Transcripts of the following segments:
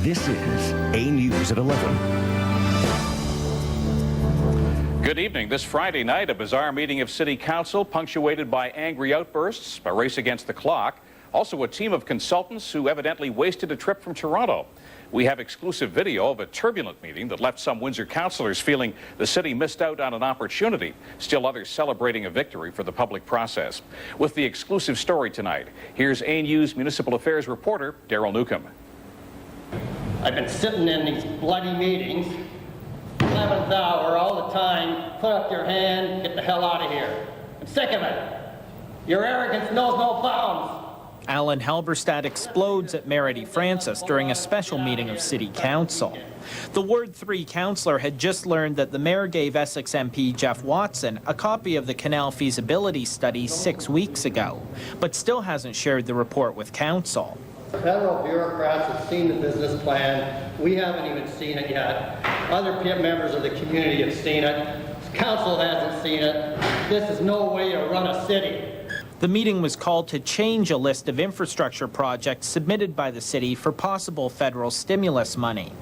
This is A News at 11. Good evening. This Friday night, a bizarre meeting of City Council punctuated by angry outbursts, a race against the clock, also a team of consultants who evidently wasted a trip from Toronto. We have exclusive video of a turbulent meeting that left some Windsor councillors feeling the city missed out on an opportunity, still others celebrating a victory for the public process. With the exclusive story tonight, here's A News Municipal Affairs reporter Daryl Newcomb. I've been sitting in these bloody meetings, 11th hour, all the time, put up your hand, get the hell out of here. I'm sick of it. Your arrogance knows no bounds. Alan Halberstadt explodes at Mayor Eddie Francis during a special meeting of City Council. The Ward 3 councillor had just learned that the mayor gave Essex MP Jeff Watson a copy of the canal feasibility study 6 weeks ago, but still hasn't shared the report with council. Federal bureaucrats have seen the business plan. We haven't even seen it yet. Other members of the community have seen it. Council hasn't seen it. This is no way to run a city. The meeting was called to change a list of infrastructure projects submitted by the city for possible federal stimulus money.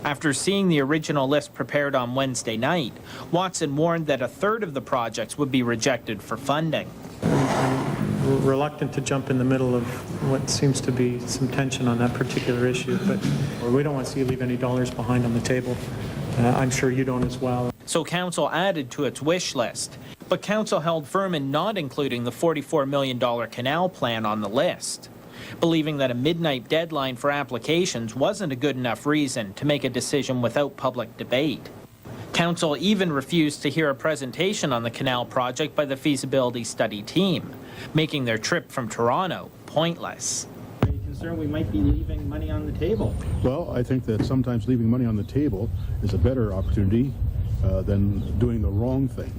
After seeing the original list prepared on Wednesday night, Watson warned that a third of the projects would be rejected for funding. We're reluctant to jump in the middle of what seems to be some tension on that particular issue, but we don't want to see you leave any dollars behind on the table. I'm sure you don't as well. So council added to its wish list, but council held firm in not including the $44 million canal plan on the list, believing that a midnight deadline for applications wasn't a good enough reason to make a decision without public debate. Council even refused to hear a presentation on the canal project by the feasibility study team, making their trip from Toronto pointless. Are you concerned we might be leaving money on the table? Well, I think that sometimes leaving money on the table is a better opportunity than doing the wrong thing.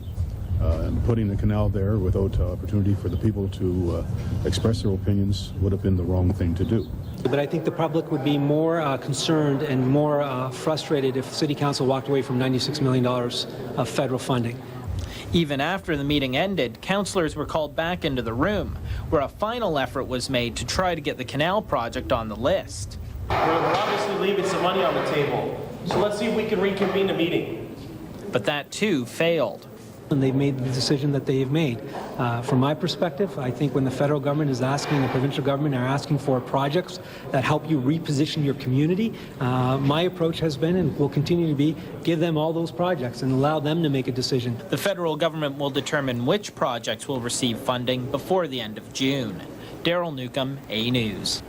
And putting the canal there without opportunity for the people to express their opinions would have been the wrong thing to do. But I think the public would be more concerned and more frustrated if City Council walked away from $96 million of federal funding. Even after the meeting ended, councillors were called back into the room, where a final effort was made to try to get the canal project on the list. We're obviously leaving some money on the table, so let's see if we can reconvene the meeting. But that too failed. And they've made the decision that they've made. From my perspective, I think when the federal government is asking, the provincial government are asking for projects that help you reposition your community, my approach has been and will continue to be, give them all those projects and allow them to make a decision. The federal government will determine which projects will receive funding before the end of June. Daryl Newcomb, A News.